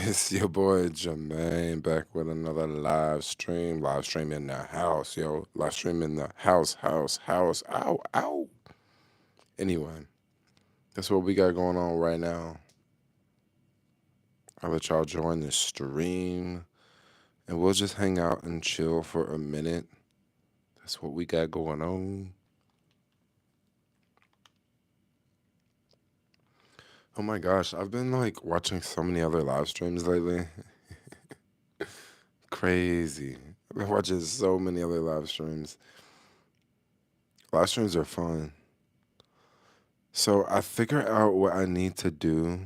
It's your boy Jermaine back with another live stream. Live stream in the house, yo. Live stream in the house. Ow, ow. Anyway, that's what we got going on right now. I'll let y'all join the stream and we'll just hang out and chill for a minute. That's what we got going on. Oh my gosh, I've been like watching so many other live streams lately. Crazy. I've been watching so many other live streams. Live streams are fun. So I figure out what I need to do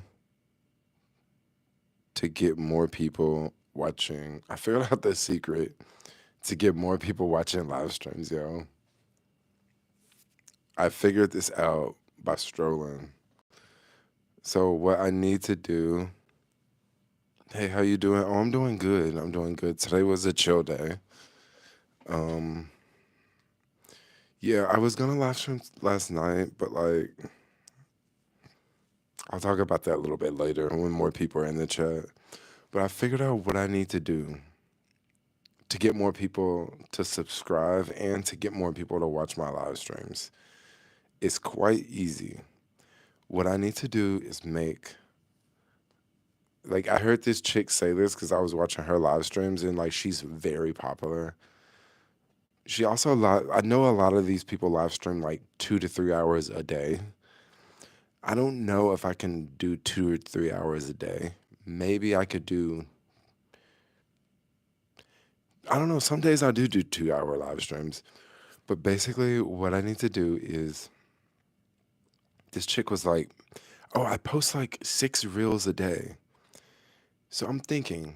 to get more people watching. I figured out the secret to get more people watching live streams, yo. I figured this out by strolling. So what I need to do, hey, how you doing? Oh, I'm doing good. I'm doing good. Today was a chill day. Um yeah, I was gonna live stream last night, but like I'll talk about that a little bit later when more people are in the chat. But I figured out what I need to do to get more people to subscribe and to get more people to watch my live streams. It's quite easy. What I need to do is make like I heard this chick say this because I was watching her live streams and like she's very popular. She also I know a lot of these people live stream like 2 to 3 hours a day. I don't know if I can do 2 or 3 hours a day. Maybe I could do I don't know, some days I do 2 hour live streams. But basically what I need to do is this chick was like, "Oh, I post like 6 reels a day." So I'm thinking,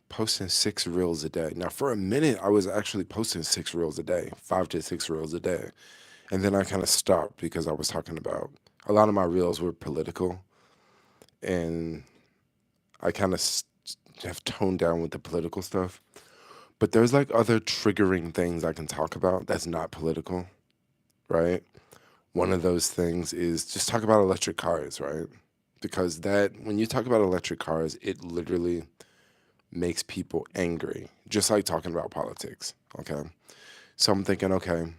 posting 6 reels a day. Now, for a minute, I was actually posting 6 reels a day, 5 to 6 reels a day. And then I kind of stopped because I was talking about a lot of my reels were political. And I kind of have toned down with the political stuff. But there's like other triggering things I can talk about that's not political, right? One of those things is just talk about electric cars, right? Because that when you talk about electric cars, it literally makes people angry, just like talking about politics. Okay. So I'm thinking, okay,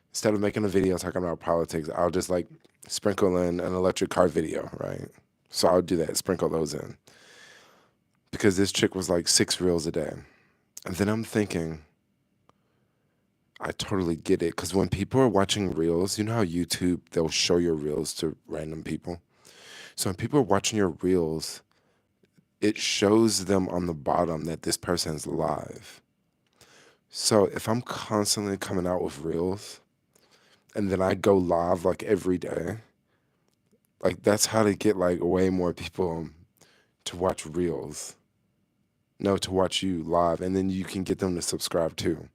instead of making a video talking about politics, I'll just like sprinkle in an electric car video, right? So I'll do that, sprinkle those in. Because this chick was like 6 reels a day. And then I'm thinking, I totally get it. Because when people are watching reels, you know how YouTube, they'll show your reels to random people? So when people are watching your reels, it shows them on the bottom that this person's live. So if I'm constantly coming out with reels and then I go live like every day, like that's how to get like way more people to watch reels. No, to watch you live, and then you can get them to subscribe too.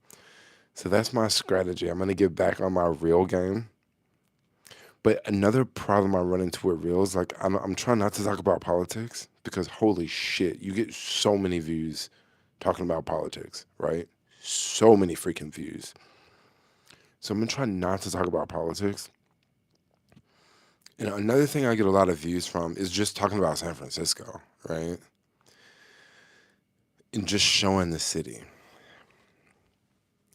So that's my strategy. I'm gonna get back on my reel game. But another problem I run into with reels, like I'm trying not to talk about politics because holy shit, you get so many views talking about politics, right? So many freaking views. So I'm gonna try not to talk about politics. And another thing I get a lot of views from is just talking about San Francisco, right? And just showing the city.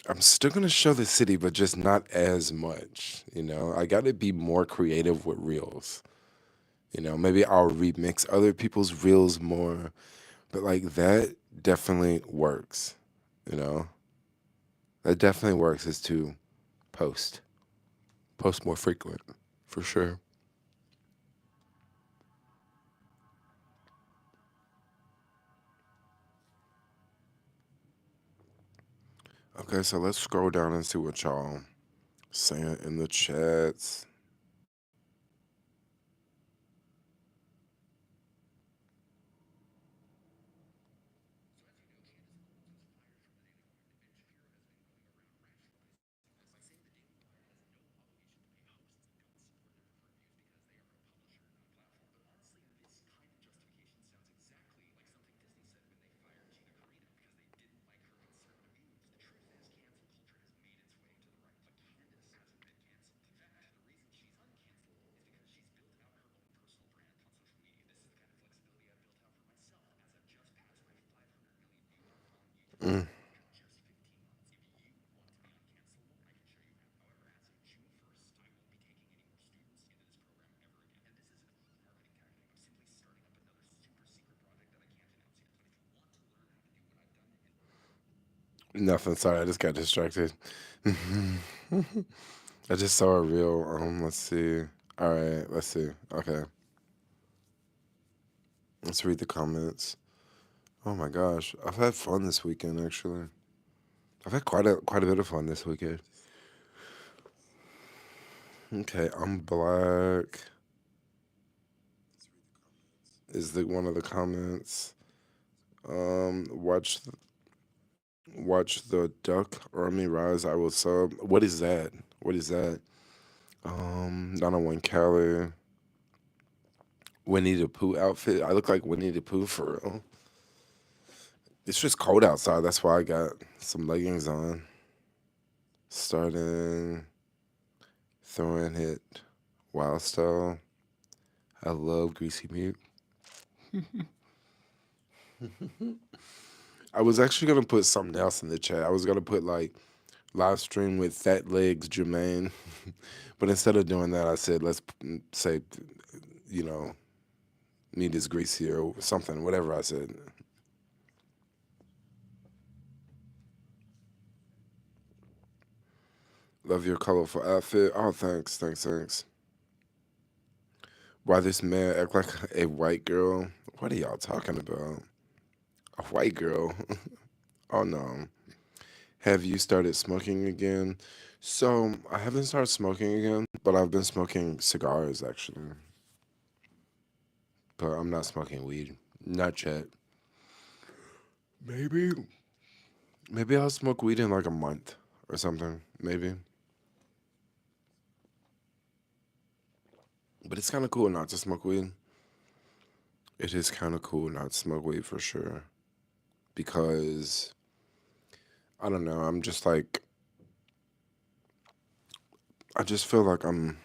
I'm still gonna show the city, but just not as much. I gotta be more creative with reels. Maybe I'll remix other people's reels more, but like that definitely works. You know, that definitely works is to post, post more frequent, for sure. Okay, so let's scroll down and see what y'all saying in the chats. Nothing. Sorry, I just got distracted. I just saw a reel. Let's see. All right, let's see. Okay, let's read the comments. Oh my gosh, I've had fun this weekend. Actually, I've had quite a bit of fun this weekend. Okay, I'm black. Is the one of the comments? Um, watch watch the Duck Army rise. I will sub. What is that? What is that? 901 Cali. Winnie the Pooh outfit. I look like Winnie the Pooh for real. It's just cold outside. That's why I got some leggings on. Starting throwing it wild style. I love greasy meat. I was actually gonna put something else in the chat. I was gonna put like live stream with Fat Legs Jermaine, but instead of doing that, I said let's say you know meat is greasy or something. Whatever I said. Love your colorful outfit. Oh, thanks, thanks, thanks. Why this man act like a white girl? What are y'all talking about? A white girl? Oh no. Have you started smoking again? So I haven't started smoking again, but I've been smoking cigars actually. But I'm not smoking weed. Not yet. Maybe. Maybe I'll smoke weed in like a month or something. Maybe. But it's kind of cool not to smoke weed. It is kind of cool not to smoke weed for sure. Because I don't know. I'm just like, I just feel like I'm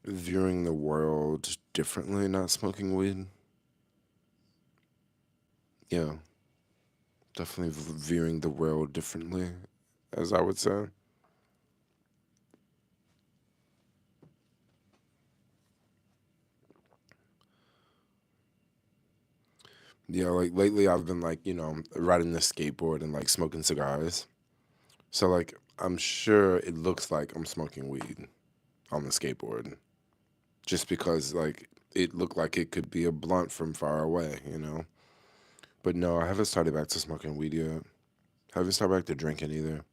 viewing the world differently not smoking weed. Yeah, definitely viewing the world differently, as I would say. Yeah, like lately I've been like, riding the skateboard and like smoking cigars. So like I'm sure it looks like I'm smoking weed on the skateboard. Just because like it looked like it could be a blunt from far away. But no, I haven't started back to smoking weed yet. Haven't started back to drinking either.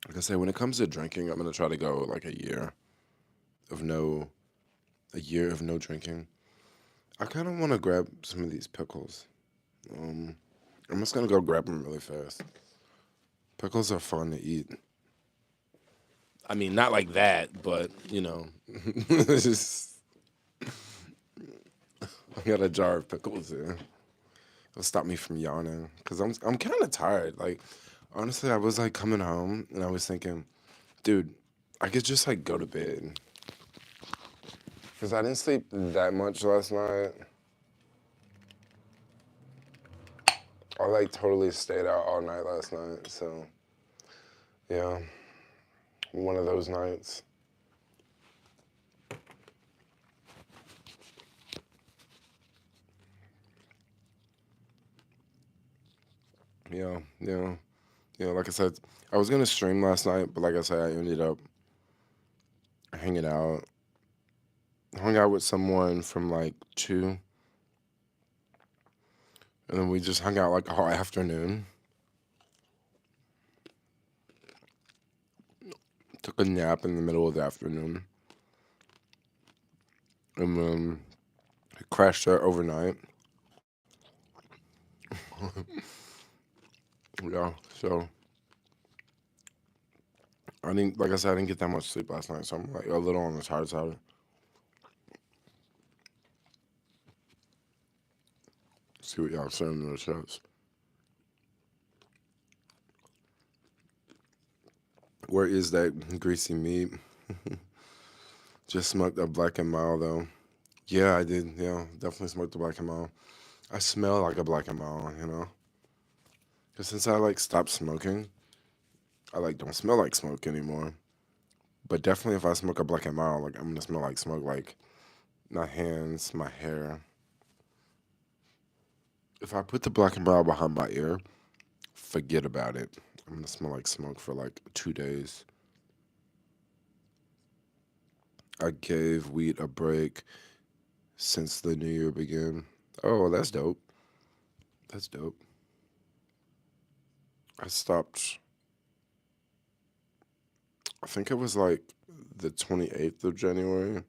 Like I say, when it comes to drinking, I'm gonna try to go like of no a year of no drinking. I kind of want to grab some of these pickles. Um, I'm just gonna go grab them really fast. Pickles are fun to eat. I mean, not like that, but it's just I got a jar of pickles here. It'll stop me from yawning because I'm kind of tired. Like honestly, I was like coming home and I was thinking, dude, I could just like go to bed because I didn't sleep that much last night. I like totally stayed out all night last night. So yeah, one of those nights. Yeah, yeah, yeah. Like I said, I was gonna stream last night, but like I said, I ended up hanging out. Hung out with someone from like 2, and then we just hung out like all afternoon. Took a nap in the middle of the afternoon, and then crashed there overnight. Yeah, so I didn't, like I said, I didn't get that much sleep last night, so I'm like a little on the tired side. See what y'all saying in the chats. Where is that greasy meat? Just smoked a black and mild though. Yeah, I did. Yeah, definitely smoked a black and mild. I smell like a black and mild. Because since I like stopped smoking, I like don't smell like smoke anymore. But definitely if I smoke a black and mild, like I'm gonna smell like smoke, like my hands, my hair. If I put the black and brown behind my ear, forget about it. I'm gonna smell like smoke for like 2 days. I gave weed a break since the new year began. Oh, that's dope. That's dope. I stopped, I think it was like the 28th of January.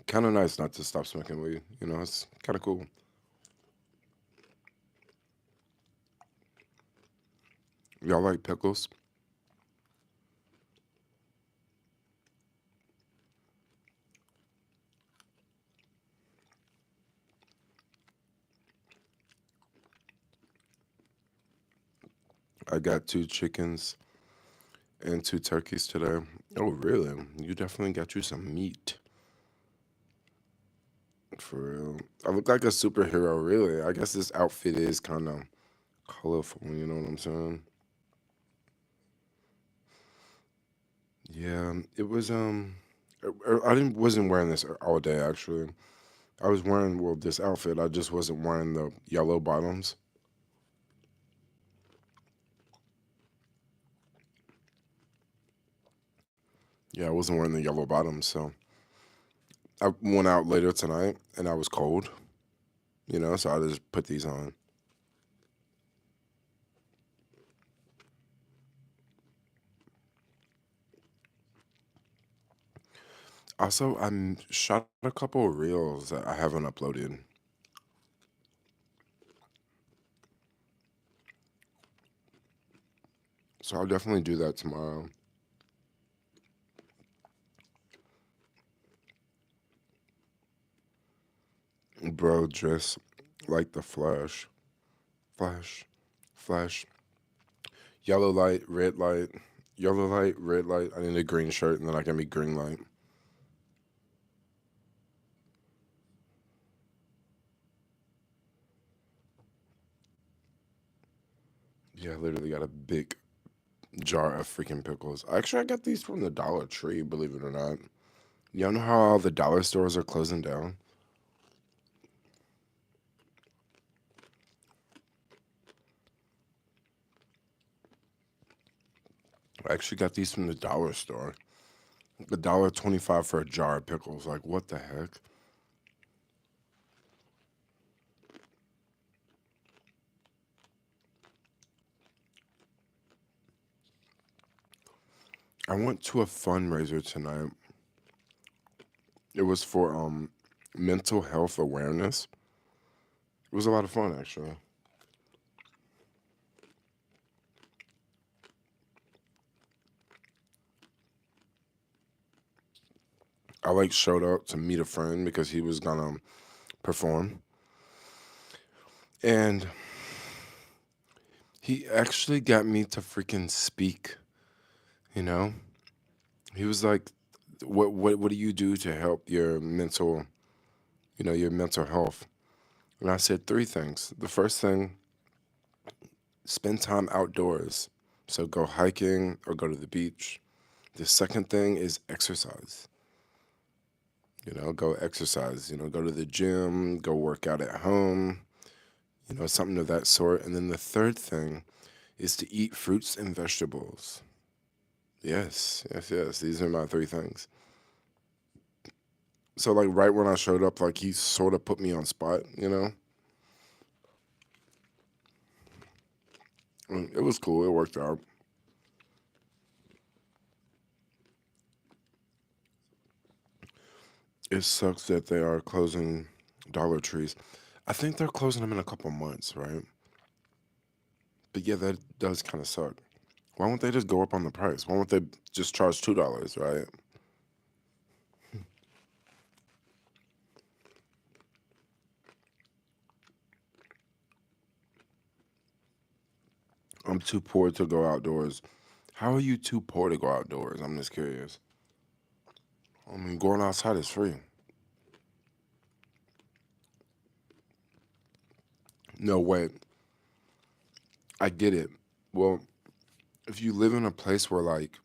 Kind of nice not to stop smoking weed. It's kind of cool. Y'all like pickles? I got 2 chickens and 2 turkeys today. Oh, really? You definitely got you some meat. For real. I look like a superhero, really. I guess this outfit is kind of colorful, you know what I'm saying? Yeah, it was I didn't wasn't wearing this all day actually. I was wearing well this outfit. I just wasn't wearing the yellow bottoms. Yeah, I wasn't wearing the yellow bottoms, so I went out later tonight and I was cold, so I just put these on. Also, shot a couple of reels that I haven't uploaded. So I'll definitely do that tomorrow. Bro, just like the Flash. Flash. Flash. Yellow light, red light. Yellow light, red light. I need a green shirt and then I can be green light. Yeah, I literally got a big jar of freaking pickles. Actually, I got these from the Dollar Tree, believe it or not. Y'all know how all the dollar stores are closing down? I actually got these from the dollar store. $1.25 for a jar of pickles. Like, what the heck? I went to a fundraiser tonight. It was for mental health awareness. It was a lot of fun actually. I like showed up to meet a friend because he was gonna perform. And he actually got me to freaking speak, you know? He was like, what do you do to help your mental health? And I said 3 things. The first thing, spend time outdoors. So go hiking or go to the beach. The second thing is exercise. Go exercise, go to the gym, go work out at home, something of that sort. And then the third thing is to eat fruits and vegetables. Yes, yes, yes. These are my 3 things. So like right when I showed up, like he sort of put me on spot. And it was cool. It worked out. It sucks that they are closing Dollar Trees. I think they're closing them in a couple months, right? But yeah, that does kind of suck. Why won't they just go up on the price? Why won't they just charge $2, right? I'm too poor to go outdoors. How are you too poor to go outdoors? I'm just curious. I mean, going outside is free. No, wait. I get it. Well, if you live in a place where like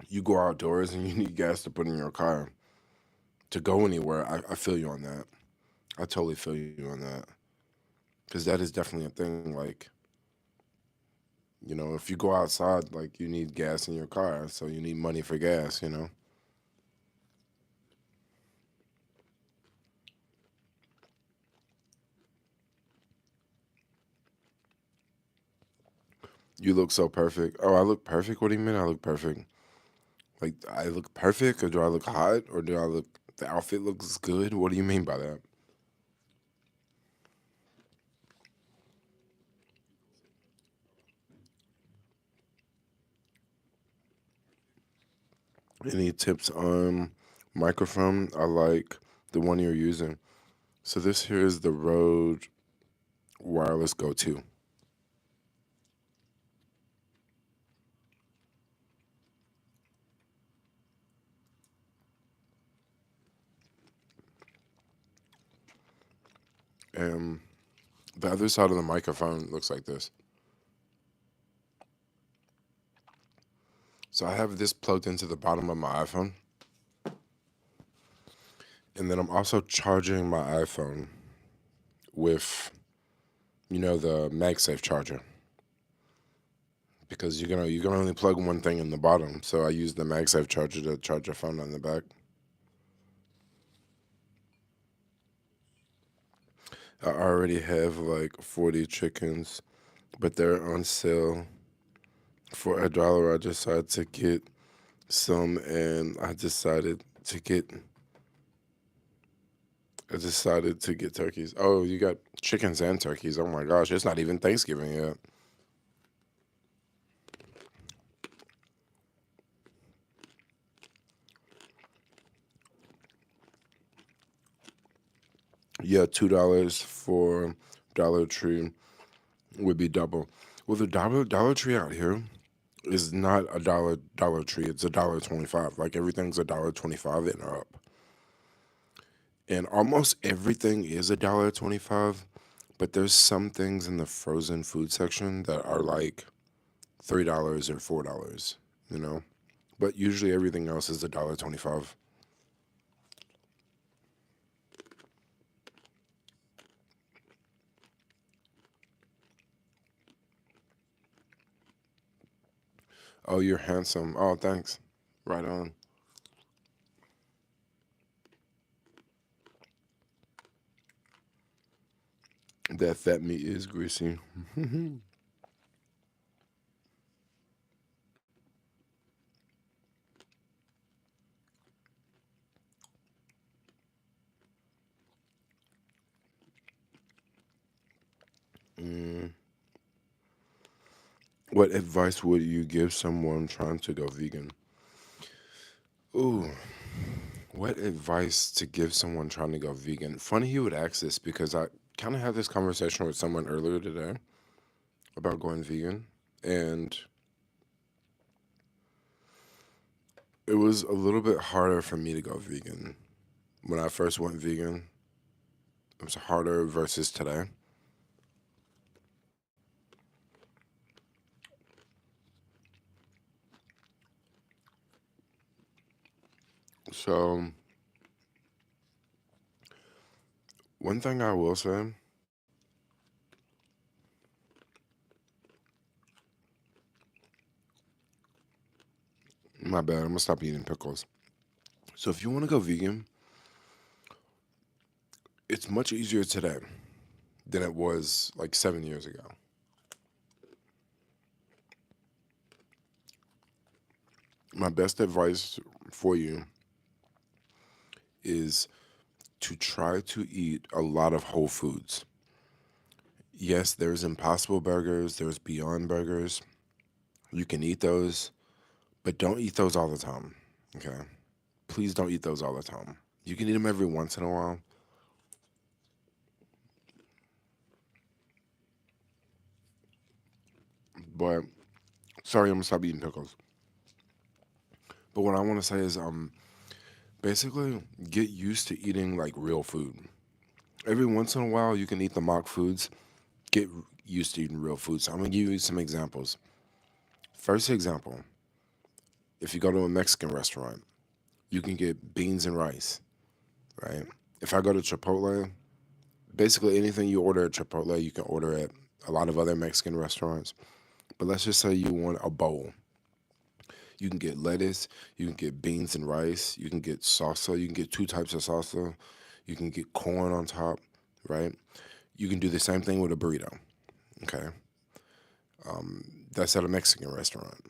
you go outdoors and you need gas to put in your car to go anywhere, I feel you on that. I totally feel you on that. Because that is definitely a thing. Like, if you go outside, like, you need gas in your car. So you need money for gas. You look so perfect. Oh, I look perfect? What do you mean I look perfect? Like, I look perfect, or do I look hot, or the outfit looks good? What do you mean by that? Any tips on microphone? I like the one you're using. So this here is the Rode Wireless Go 2. And the other side of the microphone looks like this. So I have this plugged into the bottom of my iPhone. And then I'm also charging my iPhone with, the MagSafe charger. Because you can only plug one thing in the bottom. So I use the MagSafe charger to charge your phone on the back. I already have like 40 chickens, but they're on sale for $1. I decided to get some, and I decided to get turkeys. Oh, you got chickens and turkeys. Oh my gosh, it's not even Thanksgiving yet. Yeah, $2 for Dollar Tree would be double. Well, the Dollar Tree out here is not a Dollar Tree. It's $1.25. Like everything's $1.25 and up. And almost everything is $1.25. But there's some things in the frozen food section that are like $3 or $4. You know. But usually everything else is $1.25. Oh, you're handsome. Oh, thanks. Right on. That fat meat is greasy. Mm. What advice would you give someone trying to go vegan? Ooh, what advice to give someone trying to go vegan? Funny you would ask this because I kind of had this conversation with someone earlier today about going vegan, and it was a little bit harder for me to go vegan. When I first went vegan, it was harder versus today. So, one thing I will say, my bad, I'm gonna stop eating pickles. So, if you want to go vegan, it's much easier today than it was like 7 years ago. My best advice for you is to try to eat a lot of whole foods. Yes, there's Impossible Burgers, there's Beyond Burgers. You can eat those, but don't eat those all the time. Okay? Please don't eat those all the time. You can eat them every once in a while, but sorry, I'm gonna stop eating pickles. But what I want to say is, basically, get used to eating like real food. Every once in a while, you can eat the mock foods. Get used to eating real food. So I'm gonna give you some examples. First example, if you go to a Mexican restaurant, you can get beans and rice, right? If I go to Chipotle, basically anything you order at Chipotle, you can order at a lot of other Mexican restaurants. But let's just say you want a bowl. You can get lettuce, you can get beans and rice, you can get salsa, you can get two types of salsa, you can get corn on top, right? You can do the same thing with a burrito, okay? That's at a Mexican restaurant.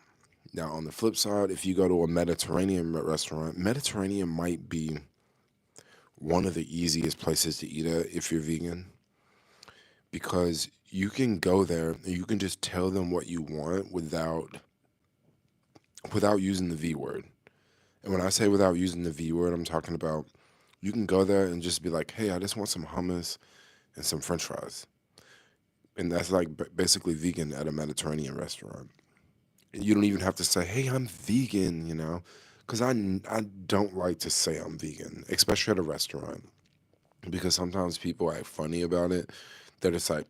Now, on the flip side, if you go to a Mediterranean restaurant, Mediterranean might be one of the easiest places to eat at if you're vegan because you can go there and you can just tell them what you want without using the V word. And when I say without using the V word, I'm talking about you can go there and just be like, "Hey, I just want some hummus and some French fries," and that's like basically vegan at a Mediterranean restaurant. And you don't even have to say, "Hey, I'm vegan," because I don't like to say I'm vegan, especially at a restaurant, because sometimes people act funny about it. They're just like,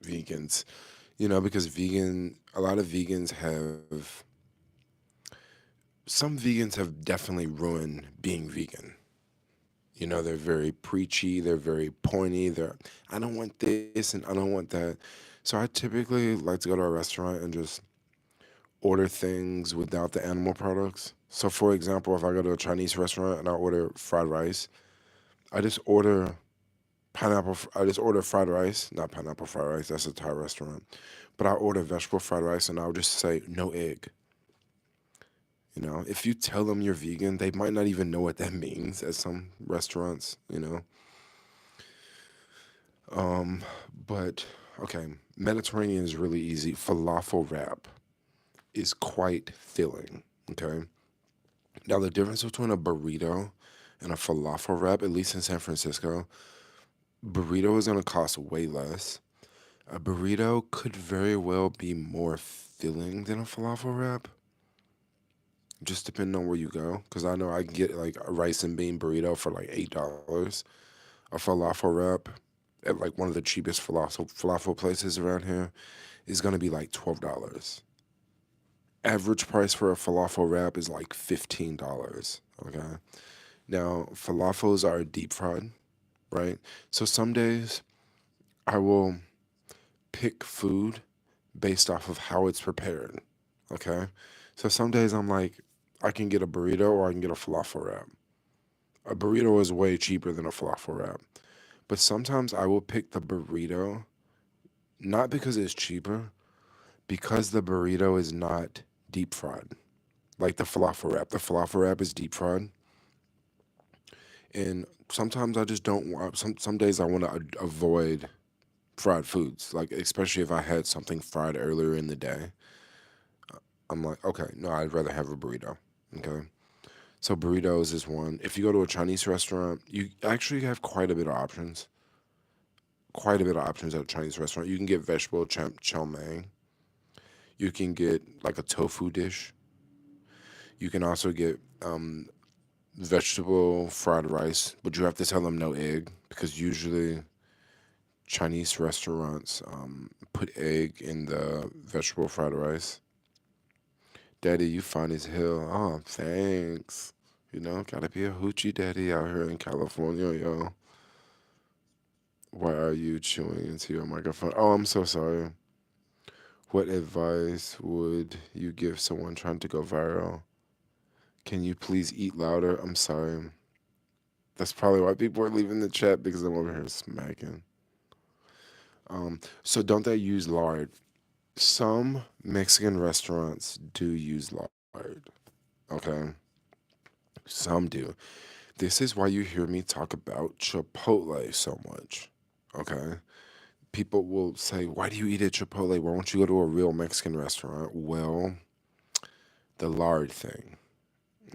vegans, because a lot of vegans some vegans have definitely ruined being vegan. They're very preachy, they're very pointy, I don't want this and I don't want that. So I typically like to go to a restaurant and just order things without the animal products. So for example, if I go to a Chinese restaurant and I order fried rice, I just order I just order fried rice, not pineapple fried rice, that's a Thai restaurant. But I order vegetable fried rice and I'll just say no egg. If you tell them you're vegan, they might not even know what that means at some restaurants. Um, but okay, Mediterranean is really easy. Falafel wrap is quite filling. Okay. Now the difference between a burrito and a falafel wrap, at least in San Francisco, burrito is gonna cost way less. A burrito could very well be more filling than a falafel wrap, just depending on where you go. Because I know I can get like a rice and bean burrito for like $8. A falafel wrap at like one of the cheapest falafel places around here is gonna be like $12. Average price for a falafel wrap is like $15. Okay. Now falafels are deep fried, right? So some days I will pick food based off of how it's prepared. Okay. So some days I'm like, I can get a burrito or I can get a falafel wrap. A burrito is way cheaper than a falafel wrap. But sometimes I will pick the burrito, not because it's cheaper, because the burrito is not deep fried. Like the falafel wrap. The falafel wrap is deep fried. And sometimes I just don't want, some days I want to avoid fried foods, like especially if I had something fried earlier in the day. I'm like, okay, no, I'd rather have a burrito. Okay. So burritos is one. If you go to a Chinese restaurant, you actually have quite a bit of options. Quite a bit of options at a Chinese restaurant. You can get vegetable chow mein. You can get like a tofu dish. You can also get vegetable fried rice, but you have to tell them no egg because usually Chinese restaurants put egg in the vegetable fried rice. Daddy, you fine as hell. Oh, thanks. Gotta be a hoochie daddy out here in California, yo. Why are you chewing into your microphone? Oh, I'm so sorry. What advice would you give someone trying to go viral? Can you please eat louder? I'm sorry. That's probably why people are leaving the chat because I'm over here smacking. So don't they use lard? Some Mexican restaurants do use lard. Okay. Some do. This is why you hear me talk about Chipotle so much. Okay. People will say, why do you eat at Chipotle? Why won't you go to a real Mexican restaurant? Well, the lard thing.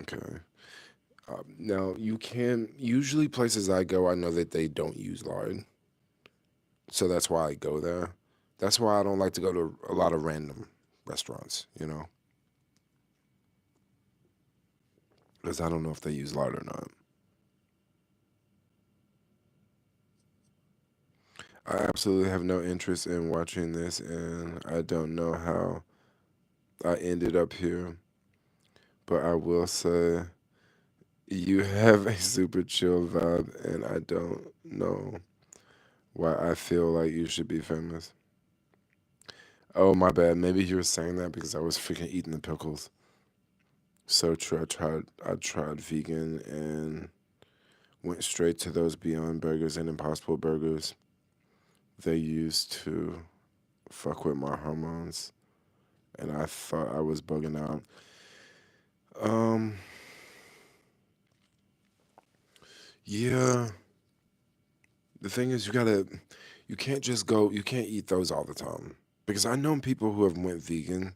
Okay. Now, you can, usually places I go, I know that they don't use lard. So that's why I go there. That's why I don't like to go to a lot of random restaurants, because I don't know if they use lard or not. I absolutely have no interest in watching this, and I don't know how. I ended up here, but I will say you have a super chill vibe, and I don't know why I feel like you should be famous. Oh, my bad. Maybe you were saying that because I was freaking eating the pickles. So true. I tried vegan and went straight to those Beyond Burgers and Impossible Burgers. They used to fuck with my hormones, and I thought I was bugging out. Um, yeah. The thing is, you can't just go, you can't eat those all the time. Because I know people who have went vegan,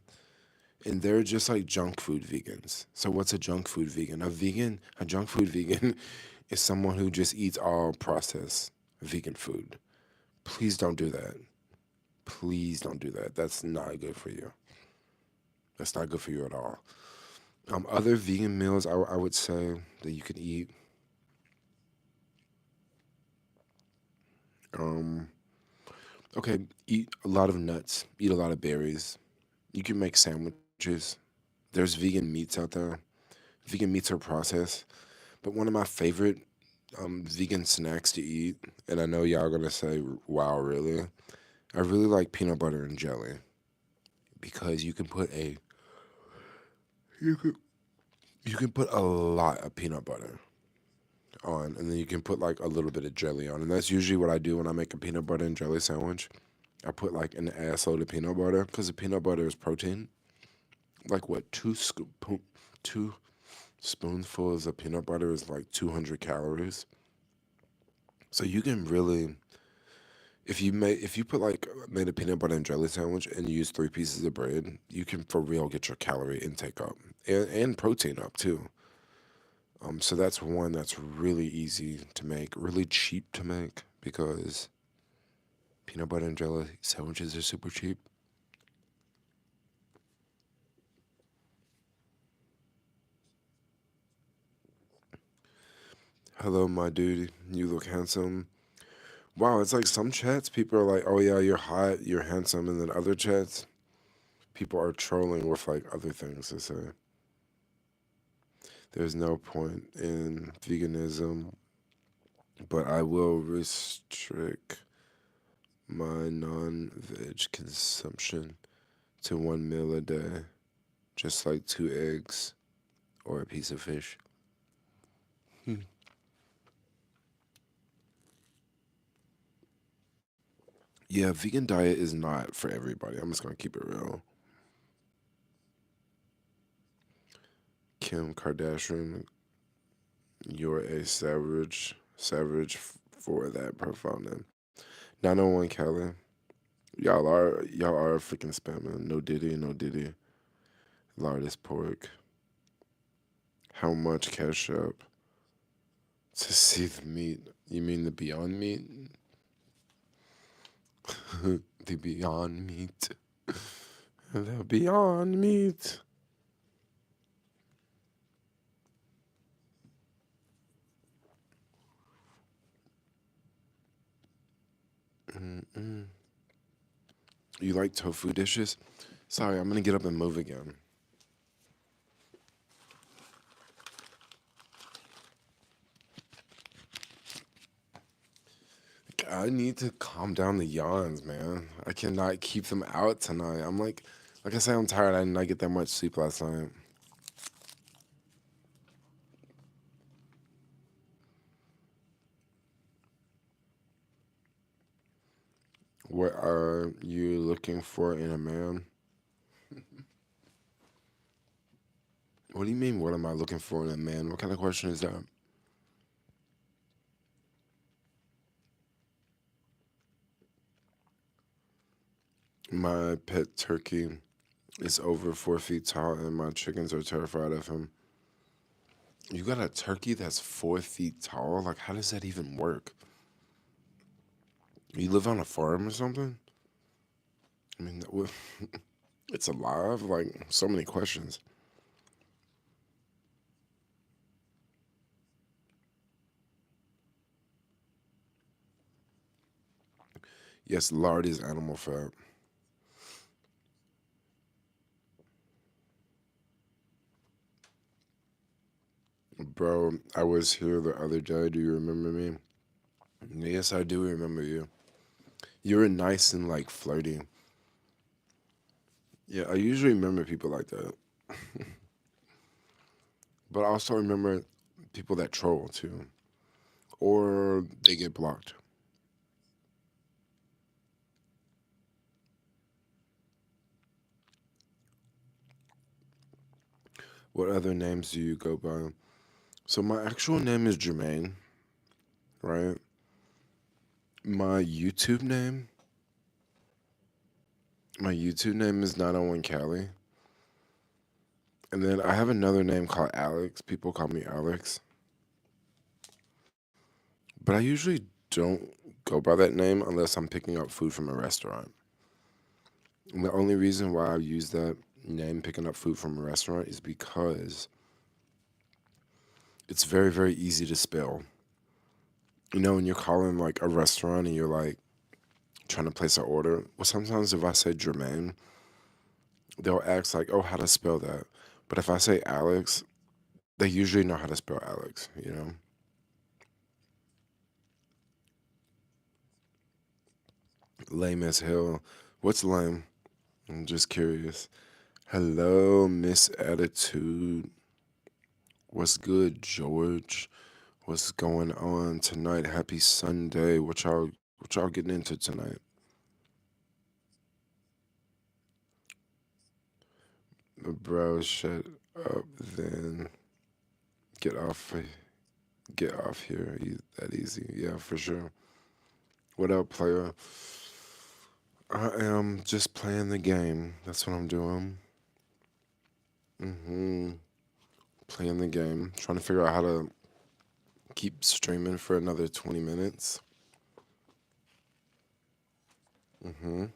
and they're just like junk food vegans. So what's a junk food vegan? A junk food vegan is someone who just eats all processed vegan food. Please don't do that. Please don't do that. That's not good for you. That's not good for you at all. Other vegan meals I would say that you can eat. Um, okay, eat a lot of nuts. Eat a lot of berries. You can make sandwiches. There's vegan meats out there. Vegan meats are processed. But one of my favorite vegan snacks to eat, and I know y'all gonna say, "Wow, really?" I really like peanut butter and jelly because you can you can put a lot of peanut butter on, and then you can put like a little bit of jelly on, and that's usually what I do when I make a peanut butter and jelly sandwich. I put like an assload of peanut butter because the peanut butter is protein. Like what, two spoonfuls of peanut butter is like 200 calories. So you can really, if you put like made a peanut butter and jelly sandwich and use 3 pieces of bread, you can for real get your calorie intake up and protein up too. So that's one that's really easy to make, really cheap to make because peanut butter and jelly sandwiches are super cheap. Hello, my dude. You look handsome. Wow, it's like some chats, people are like, oh yeah, you're hot, you're handsome. And then other chats, people are trolling with like other things to say. There's no point in veganism, but I will restrict my non veg consumption to one meal a day, just like 2 eggs or a piece of fish. Hmm. Yeah, vegan diet is not for everybody. I'm just gonna keep it real. Kim Kardashian, you're a for that profile name. 901 Kelly, y'all are freaking spamming. No Diddy, no Diddy. Lardest pork. How much CashApp to see the meat? You mean the Beyond Meat? The Beyond Meat. The Beyond Meat. Mm-mm. You like tofu dishes? Sorry, I'm gonna get up and move again. I need to calm down the yawns, man. I cannot keep them out tonight. Like I said, I'm tired. I did not get that much sleep last night. What are you looking for in a man? What do you mean, what am I looking for in a man? What kind of question is that? My pet turkey is over 4 feet tall, and my chickens are terrified of him. You got a turkey that's 4 feet tall? Like, how does that even work? You live on a farm or something? I mean, it's alive? Like, so many questions. Yes, lard is animal fat. Bro, I was here the other day. Do you remember me? Yes, I do remember you. You were nice and like flirty. Yeah, I usually remember people like that. But I also remember people that troll too. Or they get blocked. What other names do you go by? So my actual name is Jermaine, right? My YouTube name, my YouTube name is 901 Cali. And then I have another name called Alex. People call me Alex. But I usually don't go by that name unless I'm picking up food from a restaurant. And the only reason why I use that name, picking up food from a restaurant, is because it's very, very easy to spell. You know, when you're calling like a restaurant and you're like trying to place an order, well, sometimes if I say Jermaine, they'll ask like, "Oh, how to spell that?" But if I say Alex, they usually know how to spell Alex. You know, lame as hell. What's lame? I'm just curious. Hello, Miss Attitude. What's good, George? What's going on tonight? Happy Sunday. What y'all getting into tonight? Bro, shut up then. Get off get off here. That easy. Yeah, for sure. What up, player? I am just playing the game. That's what I'm doing. hmm Playing the game. Trying to figure out how to keep streaming for another 20 minutes. hmm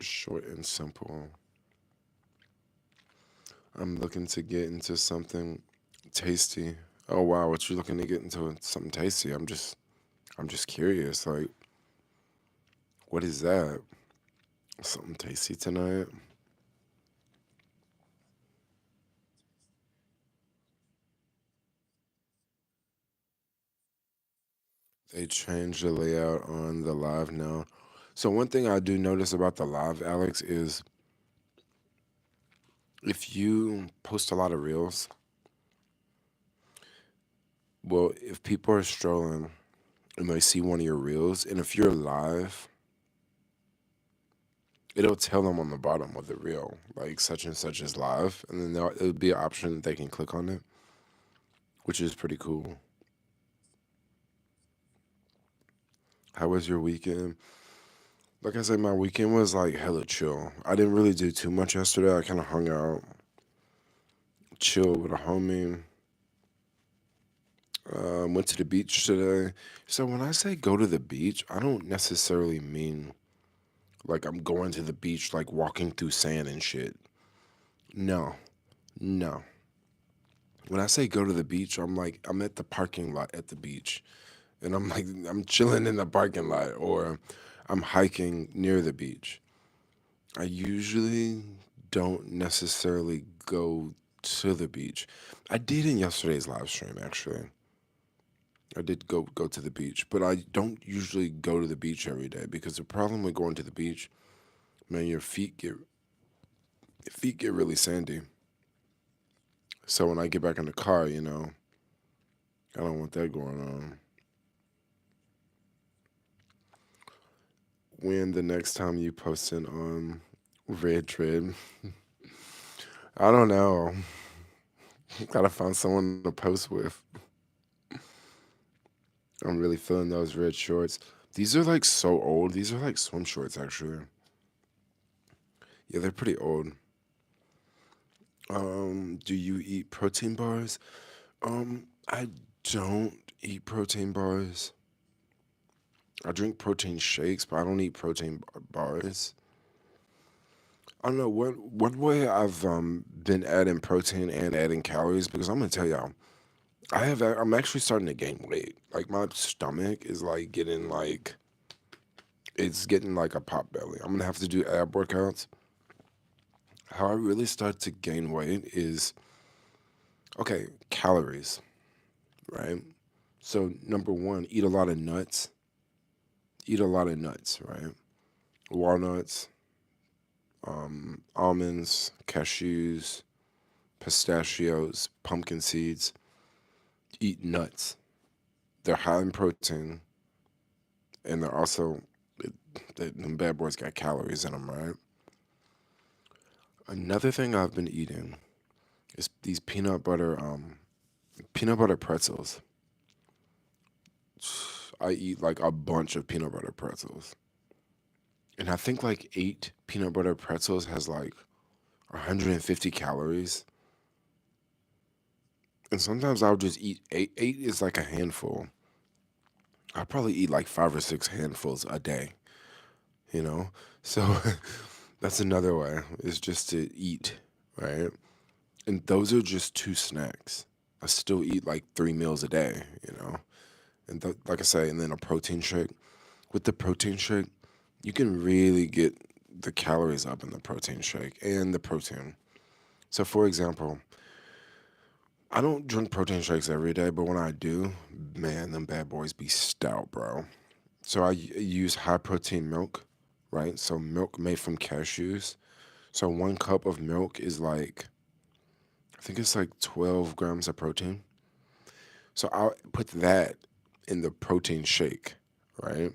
Short and simple. I'm looking to get into something tasty. Oh wow, what you looking to get into something tasty? I'm just curious. Like, what is that? Something tasty tonight? They changed the layout on the live now. So one thing I do notice about the live, Alex, is if you post a lot of reels, well, if people are strolling and they see one of your reels, and if you're live, it'll tell them on the bottom of the reel, like such and such is live, and then it'll be an option that they can click on it, which is pretty cool. How was your weekend? Like I said, my weekend was like hella chill. I didn't really do too much yesterday. I kind of hung out, chilled with a homie. Went to the beach today. So when I say go to the beach, I don't necessarily mean like I'm going to the beach, like walking through sand and shit. No, no. When I say go to the beach, I'm like I'm at the parking lot at the beach, and I'm like I'm chilling in the parking lot, or I'm hiking near the beach. I usually don't necessarily go to the beach. I did in yesterday's live stream actually. I did go to the beach, but I don't usually go to the beach every day because the problem with going to the beach, man, your feet get really sandy. So when I get back in the car, I don't want that going on. When the next time you posting on Red Tread, I don't know. Gotta find someone to post with. I'm really feeling those red shorts. These are like so old. These are like swim shorts actually. Yeah, they're pretty old. Do you eat protein bars? I don't eat protein bars. I drink protein shakes, but I don't eat protein bars. I don't know what way I've been adding protein and adding calories because I'm gonna tell y'all I'm actually starting to gain weight. Like my stomach is like getting like it's getting like a pot belly. I'm gonna have to do ab workouts How I really start to gain weight is okay, calories, right? So, number one, eat a lot of nuts. Eat a lot of nuts, right? Walnuts, almonds, cashews, pistachios, pumpkin seeds. Eat nuts. They're high in protein, and they're also, them bad boys got calories in them, right? Another thing I've been eating is these peanut butter pretzels. I eat like a bunch of peanut butter pretzels. And I think like eight peanut butter pretzels has like 150 calories. And sometimes I'll just eat eight. Eight is like a handful. I'll probably eat like five or six handfuls a day, you know? So that's another way, is just to eat, right? And those are just two snacks. I still eat like 3 meals a day, you know? And like I say, and then a protein shake. With the protein shake, you can really get the calories up in the protein shake and the protein. So, for example, I don't drink protein shakes every day, but when I do, man, them bad boys be stout, bro. So I use high protein milk, right? So milk made from cashews. So 1 cup of milk is like, I think it's like 12 grams of protein. So I'll put that in the protein shake, right?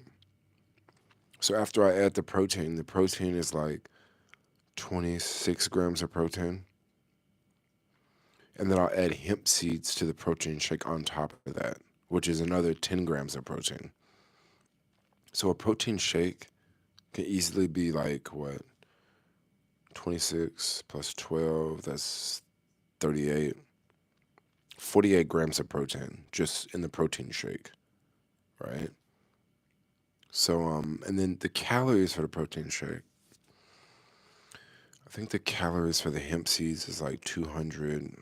So after I add the protein is like 26 grams of protein. And then I'll add hemp seeds to the protein shake on top of that, which is another 10 grams of protein. So a protein shake can easily be like, what, 26 plus 12, that's 38, 48 grams of protein just in the protein shake, right? So, and then the calories for the protein shake, I think the calories for the hemp seeds is like 200.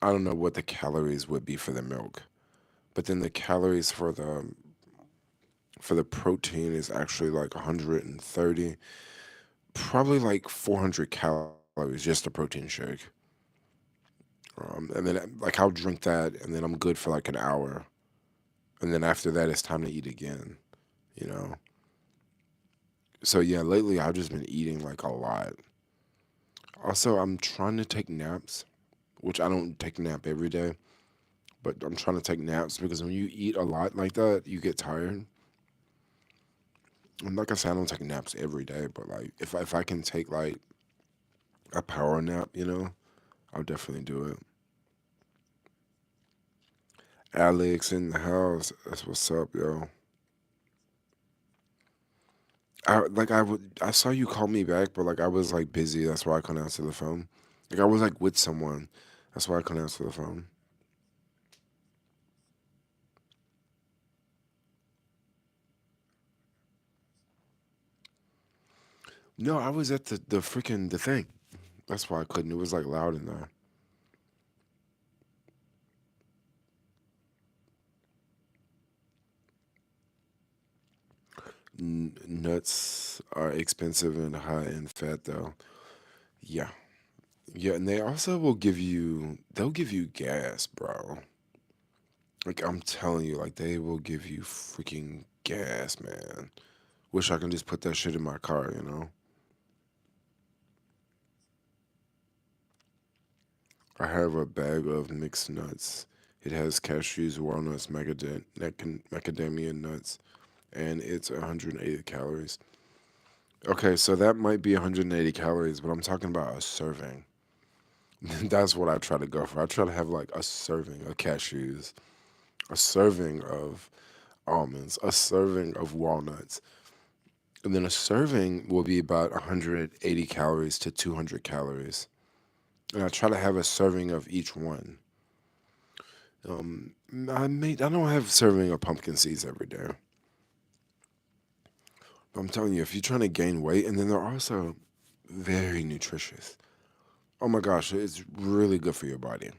I don't know what the calories would be for the milk, but then the calories for the protein is actually like 130, probably like 400 calories, just a protein shake. And then like I'll drink that, and then I'm good for like an hour, and then after that it's time to eat again. You know. So yeah, lately I've just been eating like a lot. Also, I'm trying to take naps, which I don't take a nap every day, but I'm trying to take naps because when you eat a lot like that, you get tired. And like I said, I don't take naps every day, but like if I can take like a power nap, I'll definitely do it. Alex in the house. That's what's up, yo. I saw you call me back, but like I was like busy. That's why I couldn't answer the phone. Like I was like with someone. That's why I couldn't answer the phone. No, I was at the freaking the thing. That's why I couldn't. It was like loud in there. Nuts are expensive and high in fat though. Yeah. Yeah, and they also they'll give you gas, bro. Like I'm telling you, like they will give you freaking gas, man. Wish I can just put that shit in my car, you know? I have a bag of mixed nuts. It has cashews, walnuts, macadamia nuts, and it's 180 calories. Okay, so that might be 180 calories, but I'm talking about a serving. That's what I try to go for. I try to have like a serving of cashews, a serving of almonds, a serving of walnuts, and then a serving will be about 180 calories to 200 calories. And I try to have a serving of each one. I don't have serving of pumpkin seeds every day. But I'm telling you, if you're trying to gain weight, and then they're also very nutritious. Oh my gosh, it's really good for your body.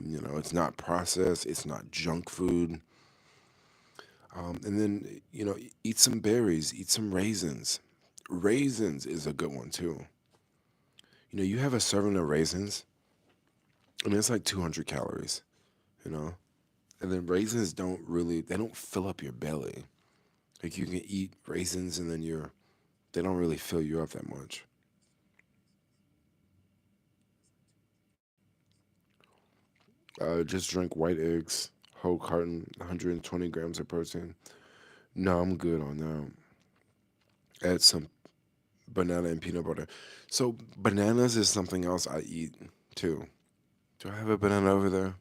It's not processed, it's not junk food. And then, eat some berries, eat some raisins. Raisins is a good one too. You have a serving of raisins, and it's like 200 calories, you know? And then raisins they don't fill up your belly. Like you can eat raisins and then they don't really fill you up that much. Just drink white eggs, whole carton, 120 grams of protein. No, I'm good on that. Add some banana and peanut butter. So bananas is something else I eat too. Do I have a banana over there?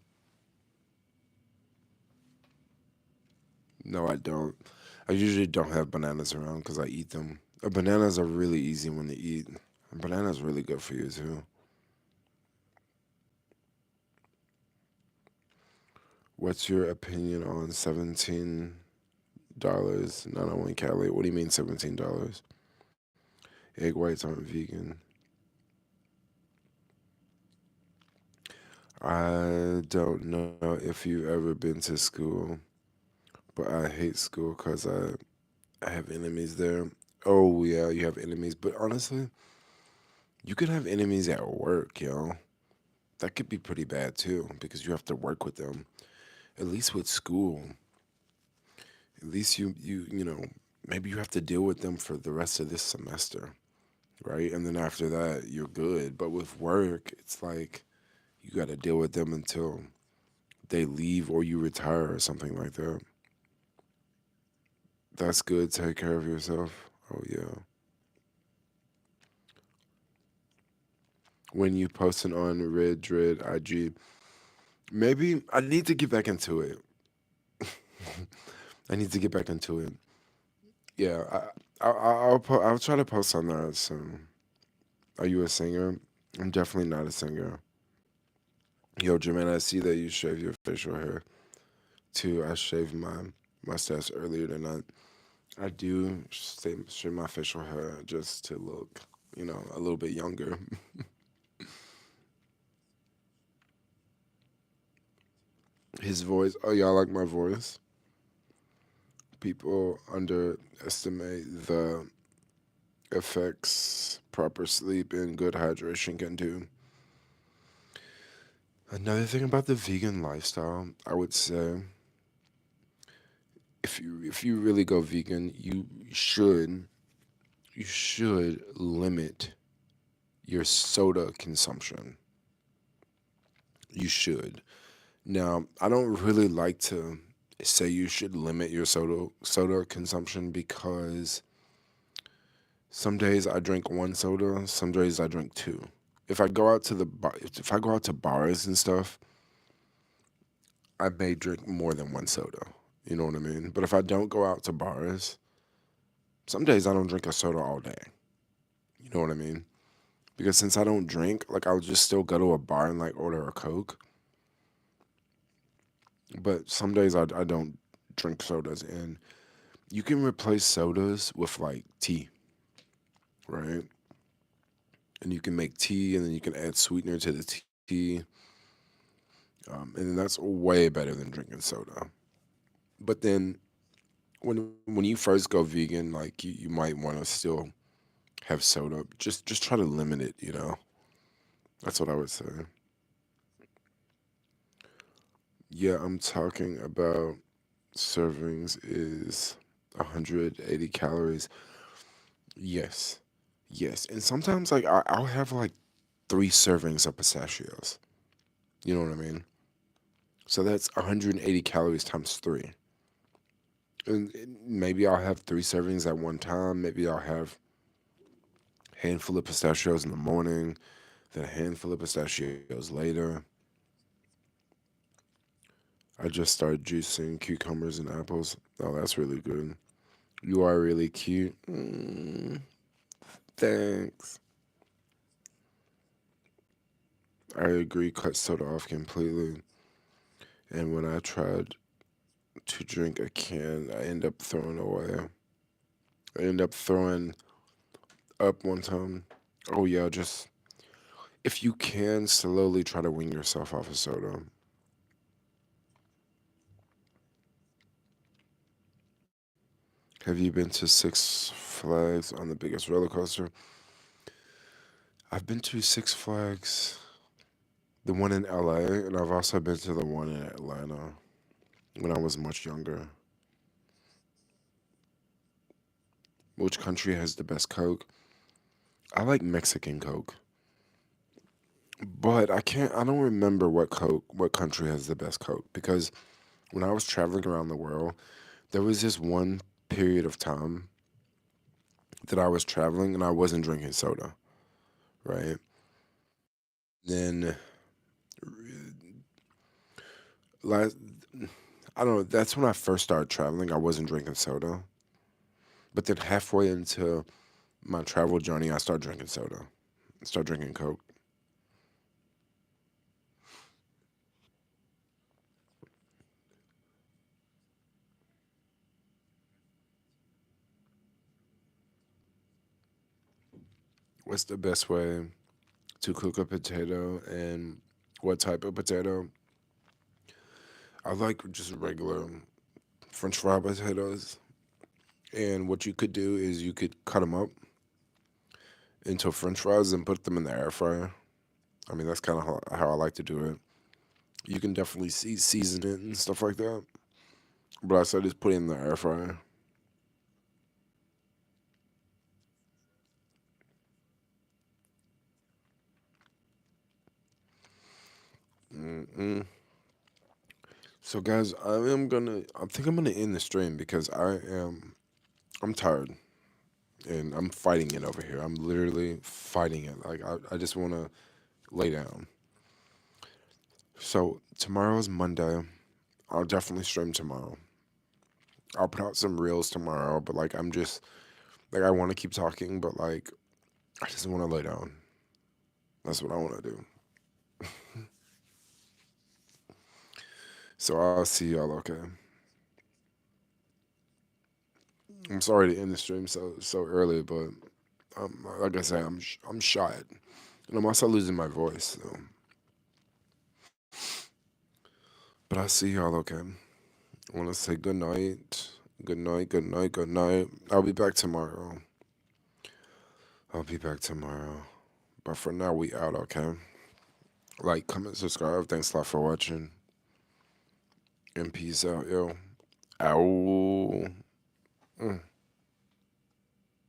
No, I don't. I usually don't have bananas around because I eat them. Bananas are really easy one to eat. And bananas really good for you too. What's your opinion on $17 not on one calorie? What do you mean $17? Egg whites aren't vegan. I don't know if you've ever been to school, but I hate school because I have enemies there. Oh yeah, you have enemies, but honestly, you could have enemies at work, yo. That could be pretty bad too because you have to work with them. At least with school, at least maybe you have to deal with them for the rest of this semester, right? And then after that, you're good. But with work, it's like you got to deal with them until they leave or you retire or something like that. That's good. Take care of yourself. Oh yeah. When you posting on Red Dread IG, maybe I need to get back into it. I need to get back into it. Yeah, I'll try to post on that soon. Are you a singer? I'm definitely not a singer. Yo, Jermaine, I see that you shave your facial hair too. I shaved my mustache earlier tonight. I do shave my facial hair just to look, a little bit younger. His voice. Oh, y'all like my voice? People underestimate the effects proper sleep and good hydration can do. Another thing about the vegan lifestyle, I would say, if you really go vegan, you should limit your soda consumption. You should. Now, I don't really like to say you should limit your soda consumption because some days I drink one soda, some days I drink two. If I go out to bars and stuff, I may drink more than one soda. You know what I mean? But if I don't go out to bars, some days I don't drink a soda all day. You know what I mean? Because since I don't drink, like I'll just still go to a bar and like order a Coke. But some days I don't drink sodas. And you can replace sodas with like tea, right? And you can make tea and then you can add sweetener to the tea. And that's way better than drinking soda. But then when you first go vegan, like you might want to still have soda. Just try to limit it. That's what I would say. Yeah, I'm talking about servings is 180 calories. Yes. Yes. And sometimes like I'll have like 3 servings of pistachios. You know what I mean? So that's 180 calories times 3. And maybe I'll have 3 servings at one time. Maybe I'll have a handful of pistachios in the morning, then a handful of pistachios later. I just started juicing cucumbers and apples. Oh, that's really good. You are really cute. Thanks. I agree. Cut soda off completely. And when I tried to drink a can, I end up throwing away. I end up throwing up one time. Oh yeah, just if you can slowly try to wean yourself off of soda. Have you been to Six Flags on the biggest roller coaster? I've been to Six Flags, the one in LA, and I've also been to the one in Atlanta when I was much younger. Which country has the best Coke? I like Mexican Coke, but I don't remember what country has the best Coke because when I was traveling around the world, there was this one period of time that I was traveling and I wasn't drinking soda, right? Then last, I don't know, that's when I first started traveling. I wasn't drinking soda, but then halfway into my travel journey, I started drinking soda. I started drinking Coke. What's the best way to cook a potato and what type of potato? I like just regular French fry potatoes. And what you could do is you could cut them up into French fries and put them in the air fryer. I mean, that's kind of how I like to do it. You can definitely season it and stuff like that. But I said just put it in the air fryer. Mm-mm. So guys, I think I'm gonna end the stream because I'm tired and I'm fighting it over here. I'm literally fighting it. Like I just want to lay down. So tomorrow's Monday. I'll definitely stream tomorrow. I'll put out some reels tomorrow, but like I'm just like I want to keep talking, but like I just want to lay down. That's what I want to do. So I'll see y'all. Okay. I'm sorry to end the stream so early, but like I said, I'm shot, and I'm also losing my voice. So, but I'll see y'all. Okay. I want to say good night. Good night. Good night. Good night. I'll be back tomorrow. I'll be back tomorrow. But for now, we out. Okay. Like, comment, subscribe. Thanks a lot for watching, and peace out, yo. Ow. Mm.